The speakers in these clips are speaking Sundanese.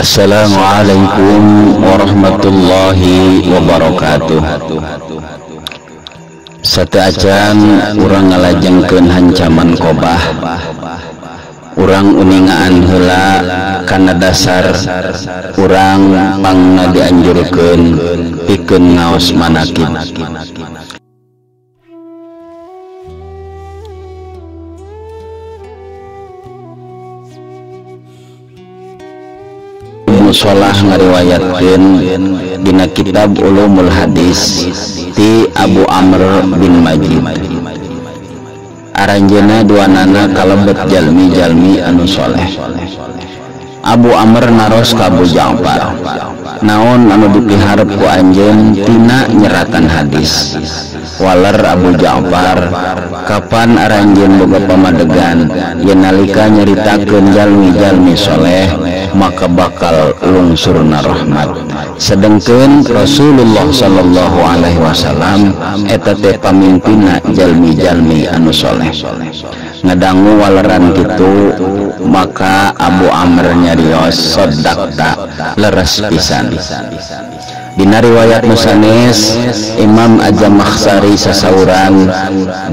Assalamualaikum warahmatullahi wabarakatuh. Sateuacan urang ngalajengkeun hancaman qobah, urang uningaan heula kana dasar urang pangna dianjurkeun pikeun ngaos manakib. Musolah ngariwayatkeun dina kitab Ulumul Hadis ti Abu Amr bin Majid. Aranjeuna duanana kalebet jalmi-jalmi anu soleh. Abu Amr naros ka Abu Ja'far, naon anu dipiharep ku anjeun tina nyeratan hadis. Waler Abu Ja'far, kapan aranjeun boga pamadegan yen nalika nyaritakeun jalmi-jalmi soleh maka bakal lungsurna rahmat. Sedengkeun Rasulullah sallallahu alaihi wasallam eta teh pamimpinna jalmi-jalmi anu soleh. Ngadangu waleran kitu maka Abu Amr nyarios sodakta leres pisan. Dina riwayat nusanes Imam Ajamakhsari sasauran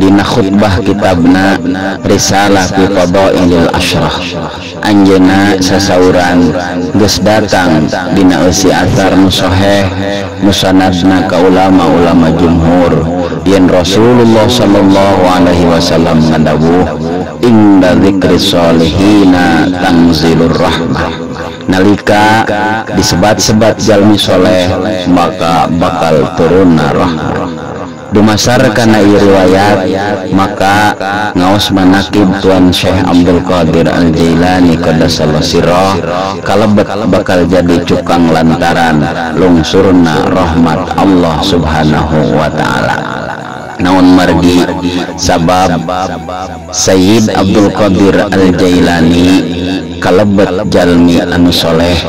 dina khutbah kitabna Risalah fi Fadailil Asyrah, anjeunna sasauran geus datang dina eusi athar nu sahih musanadna ka ulama-ulama jumhur yen Rasulullah sallallahu alaihi wasallam ngadawuh inda dzikri sholihina tanzilur rahmah, nalika disebat-sebat jalmi soleh maka bakal turunna rahmat. Dumasar kana ieu riwayat maka ngaos manakib Tuan Syekh Abdul Qadir Al-Jailani qaddasallahu sirrah kalebet bakal jadi cukang lantaran lungsurna rahmat Allah Subhanahu wa taala. Naon margi sabab Sayyid Abdul Qadir Al-Jailani kalebet jalmi anu soleh,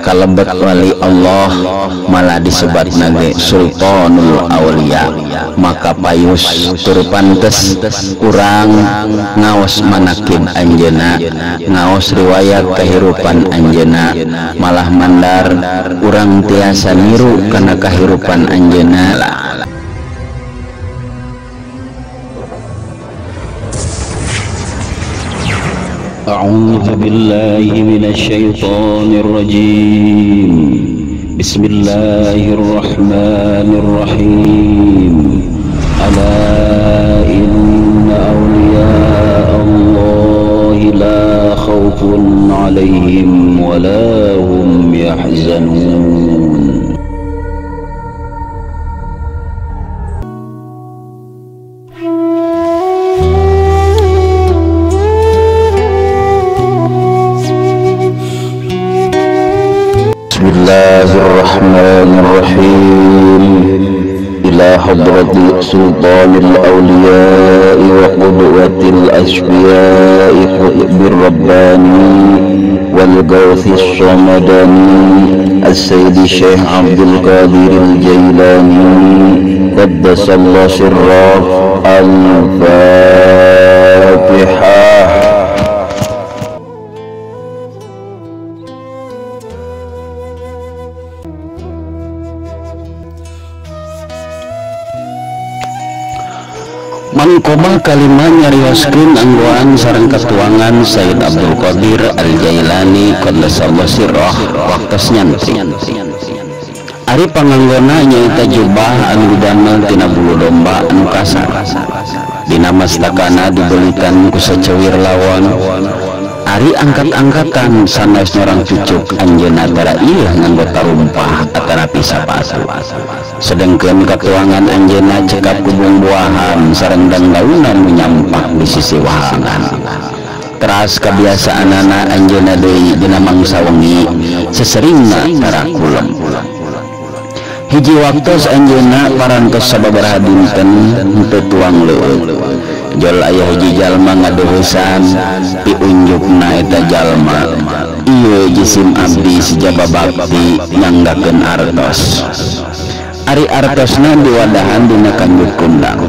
kalebet wali Allah, malah disebat nage Sultanul Aulia. Maka payus tur pantes urang ngaos manakib anjeuna, ngaos riwayat kahirupan anjeuna, malah mandar urang tiasa niru kana kahirupan anjeuna. أعوذ بالله من الشيطان الرجيم. بسم الله الرحمن الرحيم. ألا إن أولياء الله لا خوف عليهم ولا هم يحزنون. Bismillahirrahmanirrahim. Ila hadrati sultanil awliya'i wa qudwatil asfiya'i qutbir rabbani wal gawthis samadani as-sayyidi Syekh Abdul Qadir Al-Jailani qaddasallahu sirrah. Al-Fatihah. Mangkoma kalimah nyarioskeun anggoan sareng katuangan Sayyid Abdul Qadir Al-Jailani qaddasallahu sirrah waktos nyantri. Ari panganggona nyaita jubah anu didamel tina bulu domba anu kasar. Dina mastakana dibelikan ku saceuwir lawon. Ari angkat-angkatan sanes nyorang cucuk anjeunna tara ieu nganggo tarumpah atanapi sapatu. Sedengkeun katuangan anjeunna cekap ku buah-buahan sareng dandaunan menyampak di sisi wahangan. Teras kabiasaanana anjeunna deui dina mangsa wengi seseringna tara kulem. Hiji waktos anjeunna parantos sababaraha dinten henteu tuang leuweut. Jol aya hiji jalma ngadeuheusan piunjukna eta jalma ieu jisim abdi sejaba bakti nyanggakeun artos. Ari artosna diwadahan dina kandut kundang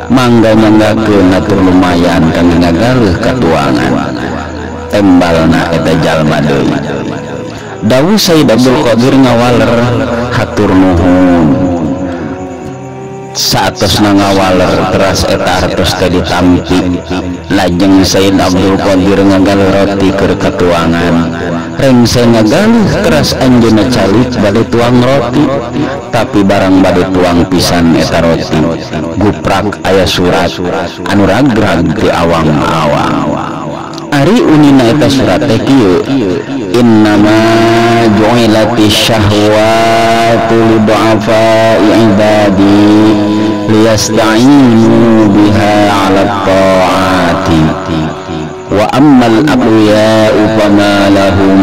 mangga nyanggakeun atur lumayan kangge ngagaleuh katuangan tembalna eta jalma deui. Dawuh Sayyid Abdul Qadir ngawaler hatur nuhun saatosna ngawaler teras eta hartos teh ditampi. Lajeng Sayyid Abdul Qadir ngagalih roti keur katuangan. Rengse ngagalih teras anjeunna calik bade tuang roti, tapi barang bade tuang pisan eta roti guprak aya surat anu ragrag ti awang-awang. Ari unina eta surat teh kieu, innama ju'ilatish syahwatu lidu'afai ibadi liyasta'inu biha 'ala ta'ati wa ammal aqwiya'u fama lahum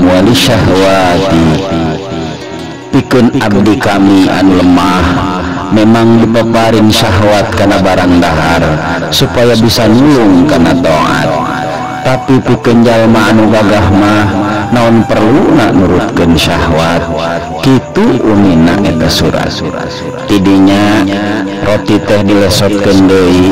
walisyahwati. Pikeun abdi kami anu lemah memang dipaparing syahwat kana barang dahar supaya bisa nulung kana taat, tapi pikeun jalma anu gagah mah naon perluna nurutkeun syahwat. Kitu unina eta surat. Tidinya roti teh dilesotkeun deui,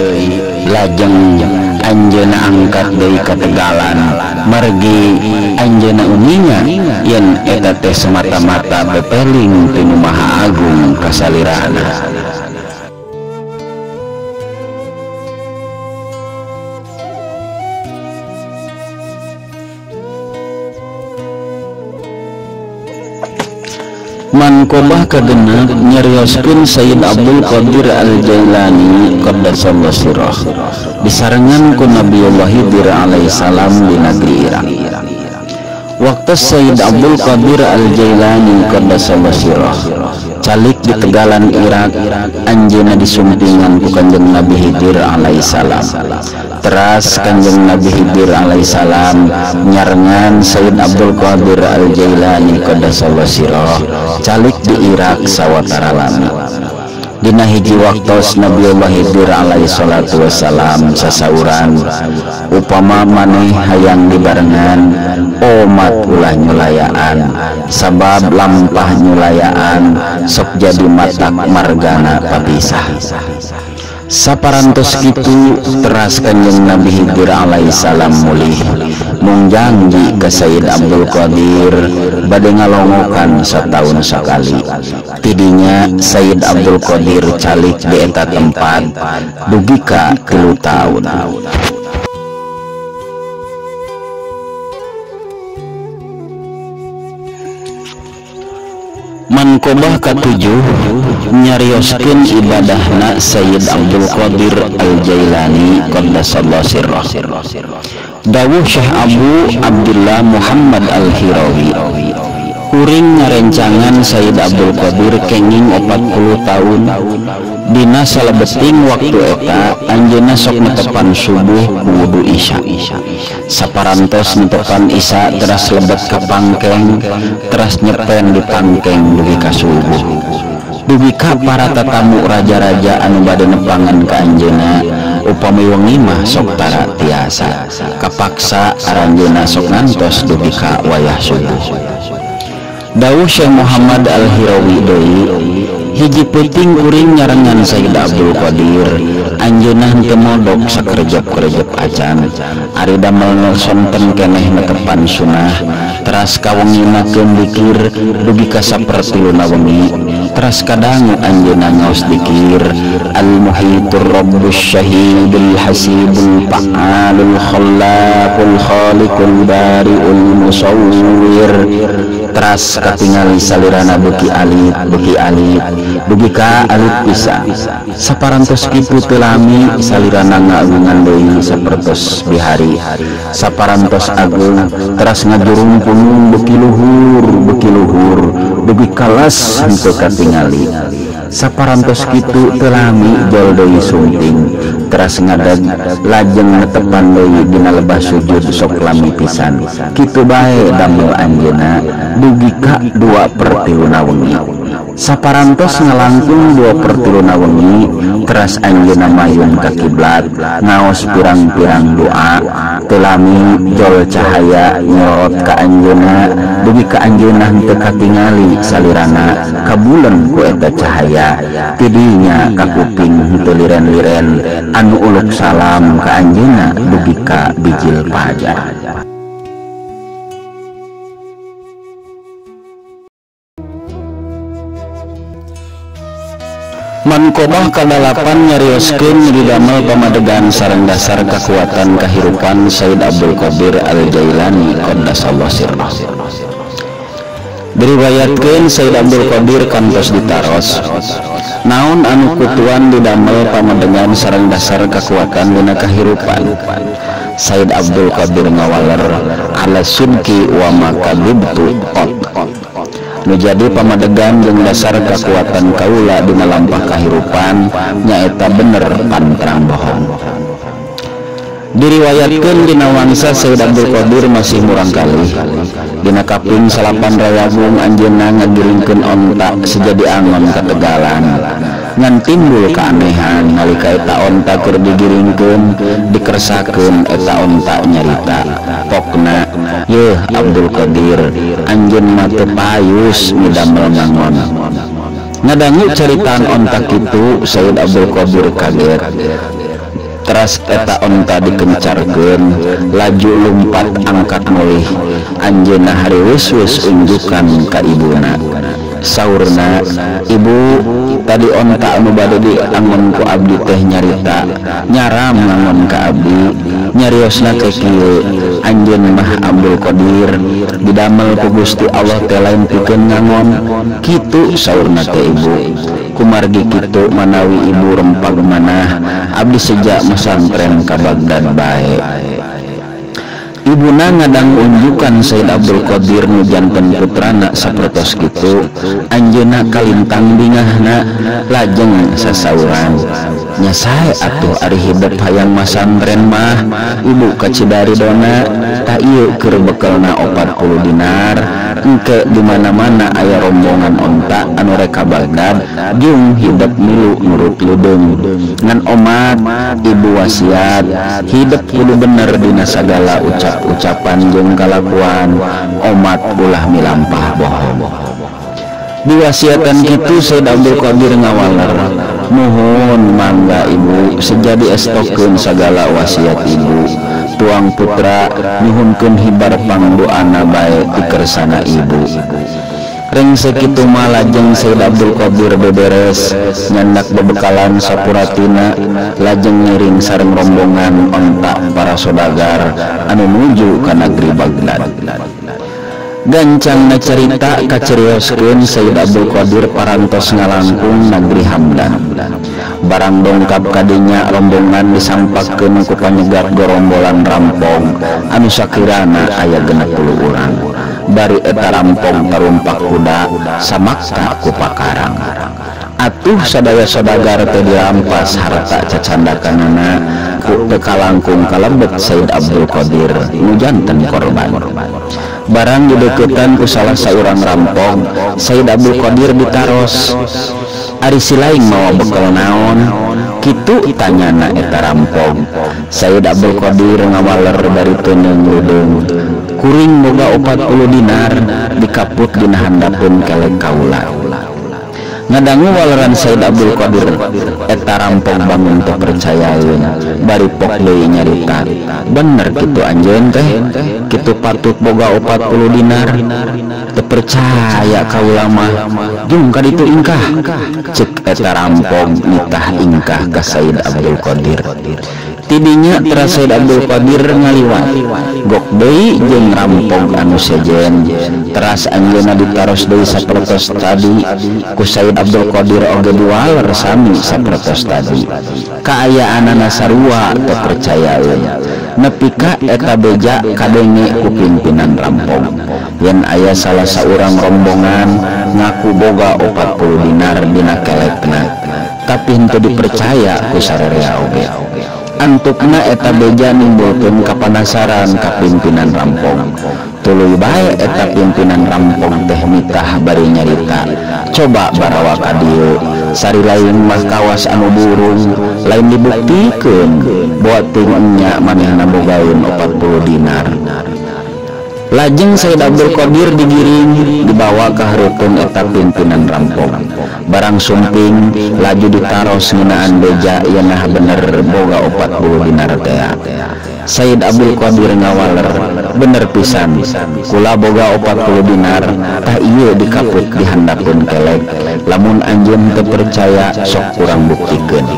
lajeng anjeunna angkat deui ka tegalan. Margi anjeunna uninya yen eta teh semata-mata bepeling ti Nu Maha Agung kasalirana. Manqobah kagenep nyarioskeun Sayyid Abdul Qadir Al-Jailani qaddasallahu sirrah disarengan ku Nabiullah Khidir alaihi salam di negeri Irak. Waktu Sayyid Abdul Qadir Al-Jailani qaddasallahu sirrah calik di tegalan Irak, anjeunna disumpingan ku Kanjeng Nabi Khidir alaihi salam. Teras Kanjeng Nabi Khidir alaihi salam nyarengan Sayyid Abdul Qadir Al-Jailani qaddasallahu sirrah calik di Irak sawatara lami. Dina hiji waktos Nabiullah Khidir alaihi salatu wassalam sasauran, upama maneh hayang dibarengan omat ulah nyulayaan, sabab lampah nyulayaan sok jadi matak margana papisah. Saparantos kitu teras Kanjeng Nabi Khidir alaihi salam mulih mung janji ka Sayyid Abdul Qadir bade ngalongokan sataun sakali. Tidinya Sayyid Abdul Qadir calik di eta tempat dugi ka 3 taun. Manqobah katujuh nyarioskeun ibadahna Sayyid Abdul Qadir Al-Jailani qaddasallahu sirrah. Dawuh Syekh Abu Abdullah Muhammad Al-Hirawi, kuring ngarencangan Sayyid Abdul Qadir kenging 40 tahun. Dina salebeting waktu eta anjeunna sok netepan subuh ku wudu isya. Saparantos netepan isya teras lebet ka pangkeng, teras nyepen di pangkeng dugi ka subuh. Dugi ka para tatamu raja-raja anu bade nepangan ka anjeunna, upami wengi mah sok tara tiasa. Kapaksa aranjeunna sok ngantos dugi ka wayah subuh. Dawuh Syekh Muhammad Al-Hirawi deui, hiji penting kuring nyarengan Sayyid Abdul Qadir anjeunna henteu modok sakerejep-kerejep acan. Ari damel sonten keneh netepan sunah, teras kawengina keun dikir dugi ka sapertiluna wengi, teras kadangu anjeunna ngaos dikir al-muhitur rabbus syahidul hasibul fa'alul khallaqul khaliqul bari'ul musawwir. Teras katingali salirana beuki alit dugi ka alit pisan. Saparantos kitu teu lami salirana ngaagungan deui sapertos bihari. Saparantos agung teras ngajurung punung beuki luhur dugi kalas henteu katingali. Saparantos kitu teu lami jol deui sumping, teras ngadeg lajeng netepan deui dina lebah sujud sok lami pisan. Kitu bae damel anjeunna dugi ka 2/3 wengi. Saparantos ngalangkung 2/3 wengi, teras anjeunna mayun ka kiblat ngaos pirang-pirang doa. Teu lami jol cahaya nyorot ka anjeunna dugi ka anjeunna henteu katingali salirana kabulen ku eta cahaya. Tidinya ka kuping henteu liren-liren anu uluk salam ka anjeunna dugi ka bijil fajar. Manqobah kadalapan nyarioskeun didamel pamadegan sareng dasar kekuatan kahirupan Sayyid Abdul Qadir Al-Jailani qaddasallahu sirrah. Diriwayatkeun Sayyid Abdul Qadir kantos ditaros naon anu kutuan didamel pamadegan sareng dasar kekuatan dina kahirupan. Sayyid Abdul Qadir ngawaler ala sunki wa makadibtu nu jadi pamadegan jeung dasar kekuatan kaula dina lampah kahirupan nyaeta bener pantang bohong. Diriwayatkeun dina wangsa Sayyid Abdul Qadir masih murang kalih dina kaping 8 rayagung anjeunna ngagiringkeun onta sejadi angon kategalan ngan timbul keanehan nalika eta onta keur digiringkeun dikersakeun eta onta nyarita pokna yeuh Abdul Qadir anjeun mah teu payus midamel ngangon. Ngadangu caritaan onta kitu Sayyid Abdul Qadir kaget. Teras eta onta dikencarkeun laju lumpat angkat mulih anjeunna hariwus-wus unjukan ka ibuna. Saurna, ibu tadi onta anu bade diangon ku abdi teh nyarita nyaram ngangon ka abdi nyariosna teh kieu anjeun mah Abdul Qadir didamel ku Gusti Allah teh lain pikeun ngangon kitu. Saurna teh ibu kumargi kitu manawi ibu rempag manah abdi sejak mesantren ka Bagdad bae. Ibuna ngadang unjukan Sayyid Abdul Qadir nu janten putrana sapertos kitu anjeunna kalintang bingahna lajeng sasauran nya sae atuh ari hidup hayang masantren mah ibu ka Cidaridona ta ieu keur bekelna 40 dinar engke di mana-mana aya rombongan onta anu rek ka Bagdad jeung hidup milu nurut ludeung ngan omat ibu wasiat hidup kudu bener dina sagala ucapan jeung kalakuan omat ulah milampah bohong. Diwasiatan kitu Sayyid Abdul Qadir ngawaler nuhun mangga ibu sejadi estokeun sagala wasiat ibu tuang putra nyuhunkeun hibar pangdoana bae ti kersana ibu. Reng sakitu mah lajeng Sayyid Abdul Qadir beberes nyandak bebekalan sapuratina lajeng ngiring sareng rombongan onta para sodagar anu nuju ka negeri Bagdad. Gancangna cerita kacerioskeun Sayyid Abdul Qadir parantos ngalangkung negeri Hamdan. Barang dongkap kadinya rombongan disampakkeun ku panyegat gorombolan rampong anu sakirana aya 60 urang. Bari eta rampong tarumpak kuda samakta ku pakarang. Atuh sadaya sodagar teh dirampas harta cacandakanana ku teu kalangkung kalebet Sayyid Abdul Qadir nu janten korban. Barang dideuketan ku salah saurang rampong Sayyid Abdul Qadir ditaros. Ari silaing mawa bekel naon kitu tanyana eta rampong. Sayyid Abdul Qadir ngawaler dari teuneng ludeung kuring boga 40 dinar dikaput dina handapeun kelek kaula. Ngadangu waleran Sayyid Abdul Qadir eta rampong bangun teu percayaeun bari pok deui nyarita bener kitu anjeun teh kitu patut boga 40 dinar teu percaya kaula mah jung ka ditu ingkah ceuk eta rampong nitah ingkah ka Sayyid Abdul Qadir. Tidinya teras Sayyid Abdul Qadir ngaliwat gok deui jeung rampong anu sejen teras anjeunna ditaros deui sapertos tadi ku Sayyid Abdul Qadir oge diwaler sami sapertos tadi. Kaayaanana sarua teu percayaeun nepi ka eta beja kadenge ku pimpinan rampong yen aya salah saurang rombongan ngaku boga 40 dinar dina kelekna tapi henteu dipercaya ku sararea oge. Antukna eta beja nimbulkeun kapanasaran ka pimpinan rampong. Tuluy bae eta pimpinan rampong teh mitah bari nyarita coba barawa ka dieu sari lain mah kawas anu burung lain dibuktikeun boa teuing nya manehna bogaeun 40 dinar. Lajeng Sayyid Abdul Qadir digiring dibawa ka hareupeun eta pimpinan rampong. Barang sumping laju ditaros ngeunaan beja yen nah bener boga 40 dinar teh. Sayyid Abdul Qadir ngawaler bener pisan kula boga 40 dinar tah ieu dikaput dihandapkeun kelek lamun anjeun teu percaya sok kurang buktikeun.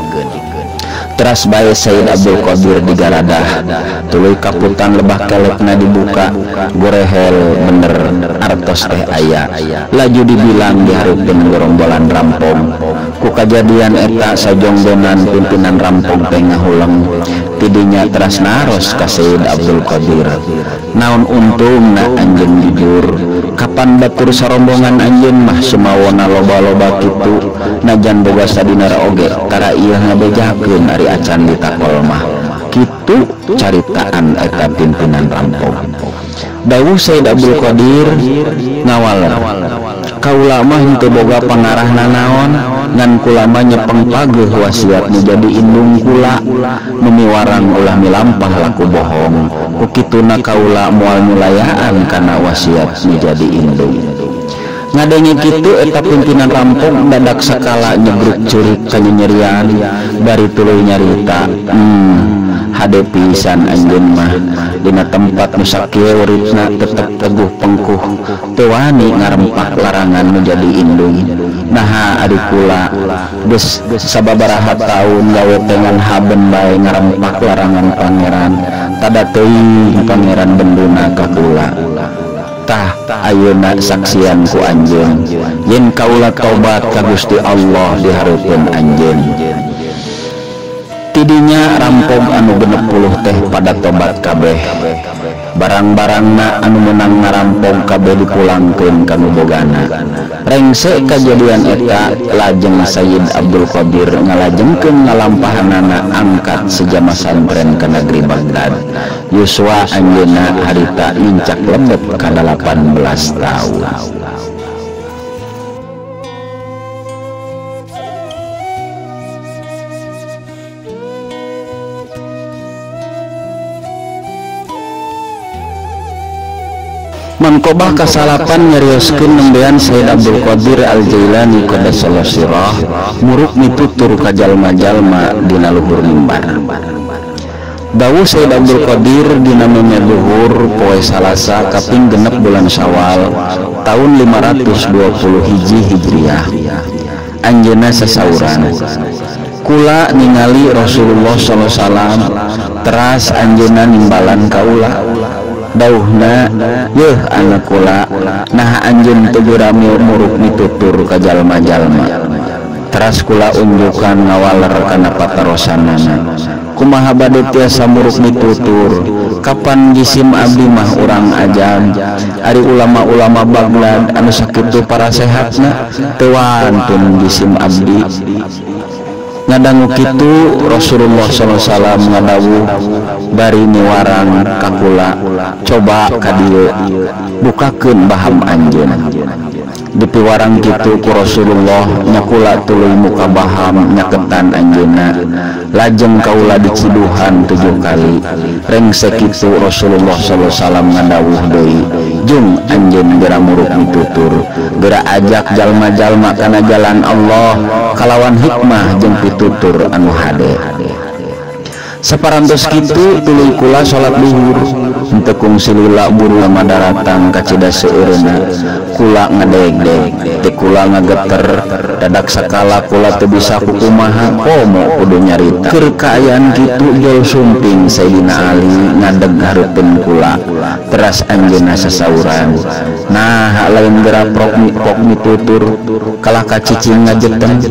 Teras bae Sayyid Abdul Qadir digaradah tuluy kaputan lebah kelekna dibuka gorehel bener artos teh aya laju dibilang dihareupeun gerombolan rampong ku kajadian eta sajonggonan pimpinan rampong teh ngahuleng tidinya teras naros ka Sayyid Abdul Qadir naon untungna anjeun jujur kapan batur sarombongan anjeun mah sumawona loba-loba kitu najan boga sadinara oge tara ieu ngabejakeun ari acan ditakol mah kitu caritaan eta pimpinan rampong. Dawuh Sayyid Abdul Qadir ngawala kaula mah henteu boga pangarahna naon ngan kula mah nyepeng pageuh wasiat nu jadi indung kula nu miwarang ulah milampah laku bohong ku kituna kaula moal nyulayaan kana wasiat nu jadi indung. Ngadenge kitu eta pimpinan rampong dadak sakala nyegruk curik kanyerian bari tuluy nyarita hade pisan anjeun mah dina tempat nu sakieu uripna tetep teguh pengkuh teu wani ngarempak larangan nu jadi indung. Naha ari kula geus sababaraha taun gawe tengan haben bae ngarempak larangan pangeran tada teuing pangeran benduna ka kula. Tah ayeuna saksian ku anjeun yen kaula tobat ka Gusti Allah dihareupeun anjeun. Tidinya rampong anu 60 teh pada tobat kabeh barang-barangna anu menang ngarampong kabeh dipulangkeun ka nu bogana. Rengse kajadian eta lajeng Sayyid Abdul Qadir ngalajengkeun ngalampahanana angkat sejama santren ka negeri Baghdad. Yuswa anjeunna harita incak lebet ka 18 taun. Mangkobah kasalapan nyarioskeun nembean Sayyid Abdul Qadir Al-Jailani qaddasallahu sirah muruk mitutur ka jalma-jalma dina luhur mimbar. Dawuh Sayyid Abdul Qadir dina meme luhur poe Salasa kaping genep bulan Syawal tahun 520 Hijriah. Anjeunna sasauran kula ningali Rasulullah sallallahu alaihi wasallam teras anjeunna nimbalan kaula. Dauhna yeuh anak kula nah anjeun teu rami muruk mitutur ka jalma-jalma. Teras kula unjukan ngawaler kana patarosanana kumaha bade tiasa muruk mitutur kapan jisim abdi mah urang ajam ari ulama-ulama Baghdad anu sakitu para sehatna teu wantun jisim abdi. Ngadangu kitu Rasulullah sallallahu alaihi wasallam ngadawuh bari niwarang ka kula coba ka dieu bukakeun baham anjeun. Dipiwarang kitu ku Rasulullah nyakula tuluy muka baham nyaketan anjeunna lajeng kaula diciduhan 7 kali. Rengse kitu Rasulullah sallallahu alaihi wasallam ngadawuh deui jung anjeun geura muruk mitutur geura ajak jalma-jalma kana jalan Allah kalawan hikmah jeung pitutur anu hade. Saparantos kitu tuluy kula salat duhur henteu kungsi lila buru madaratang ka cida seueurna kula ngadeg-deg teh kula ngageter dadak sakala kula teu bisa kukumaha komo kudu nyarita keur kaayaan kitu jol sumping Sayyidina Ali ngadeg hareupeun kula. Teras anjeunna sasauran nah lain geura prok mitutur kalah ka cicing ngajeteng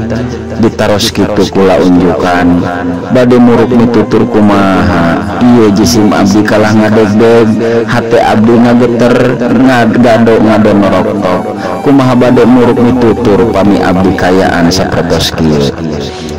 ditaros kitu kula unjukan bade muruk mitutur kumaha ieu jisim abdi kalah ngadeg-deg hate abdi ngageter ngado norok-tok kumaha bade muruk mitutur pami abdi kayaan sapertos kieu.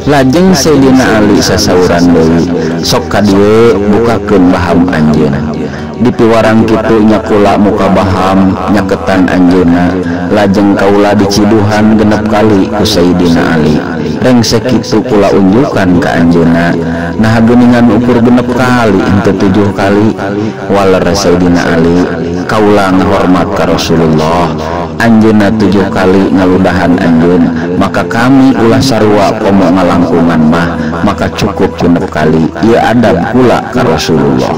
Lajeng Sayyidina Ali sasauran deui sok ka dieu bukakeun baham anjeunna. Dipiwarang kitu nyakula muka baham nyaketan anjeunna lajeng kaula diciduhan 6 kali ku Sayyidina Ali. Rengse kitu kula unjukan ka anjeunna nah geuningan ukur 6 kali henteu 7 kali. Waler Sayyidina Ali kaula ngahormat ka Rasulullah anjeunna 7 kali ngaludahan anjeun maka kami ulah sarua komo ngalangkungan mah maka cukup 6 kali ieu adab kula ka Rasulullah.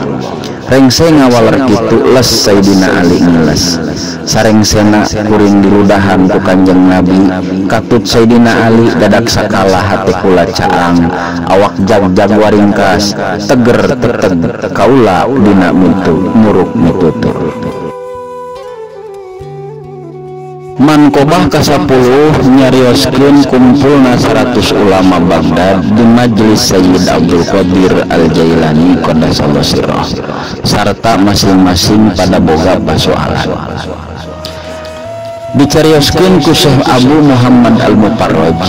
Rengse ngawaler kitu les Sayyidina Ali ngeles. Sarengsena kuring diludahan ku Kanjeng Nabi. Katut Sayyidina Ali dadak sakala hati kula caang, awak jag-jag waringkas, teger teteg kaula dina mutu muruk mitutur. Mankobah ke-10 nyarioskeun kumpulna 100 ulama Baghdad di majelis Sayyid Abdul Qadir Al-Jailani qaddasallahu sirrah, sarta masing-masing pada boga pasoalan. Dicarioskeun ku Syekh Abu Muhammad Al-Mufarraj.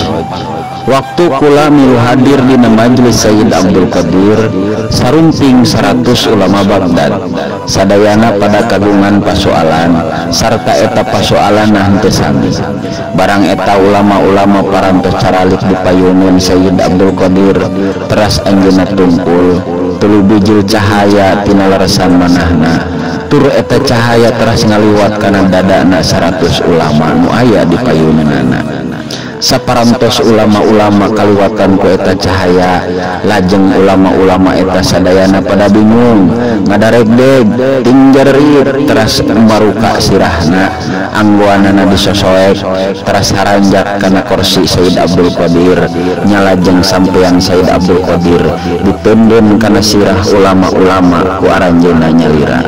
Waktu kula milu hadir di majelis Sayyid Abdul Qadir sarumping 100 ulama Baghdad, sadayana pada kagungan pasoalan sarta eta pasoalan henteu sami. Barang eta ulama-ulama parantos caralik dipayunkeun Sayyid Abdul Qadir teras anjeunna tungkul tuluy bijil cahaya tina leresan manahna. Tur eta cahaya teras ngaliwat kana dadana 100 ulama nu aya di payunanana. Saparantos ulama-ulama kaliwatan ku eta cahaya, lajeng ulama-ulama eta sadayana pada bingung ngadaregdeg tingjerit teras maruka sirahna, anggoanana disosoek teras haranjak kana kursi Sayyid Abdul Qadir, nyalajeng sampeyan Sayyid Abdul Qadir ditundun kana sirah ulama-ulama ku aranjeunna nyalira.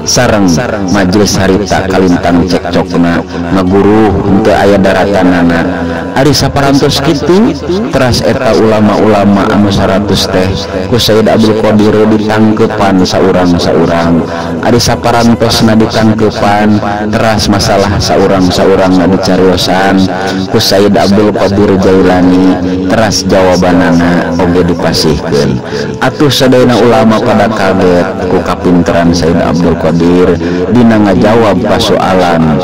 Sareng majelis harita kalintang cekcokna ngaguru henteu aya daratanana. Ari saparantos kitu teras eta ulama-ulama anu 100 teh ku Sayyid Abdul Qadir ditangkeupan saurang-saurang. Ari saparantosna ditangkeupan teras masalah saurang-saurangna dicariosan ku Sayyid Abdul Qadir Jailani, teras jawabanana oge dipasihkeun. Atuh sadayana ulama pada kaget ku kapinteran Sayyid Abdul Qadir dina ngajawab pasoalan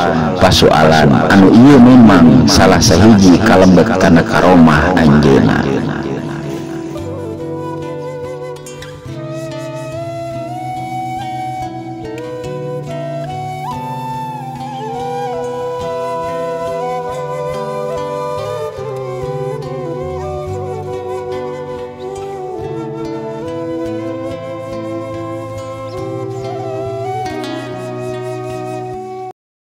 anu ieu memang salah sahiji kalembet kana karomah anjeunna.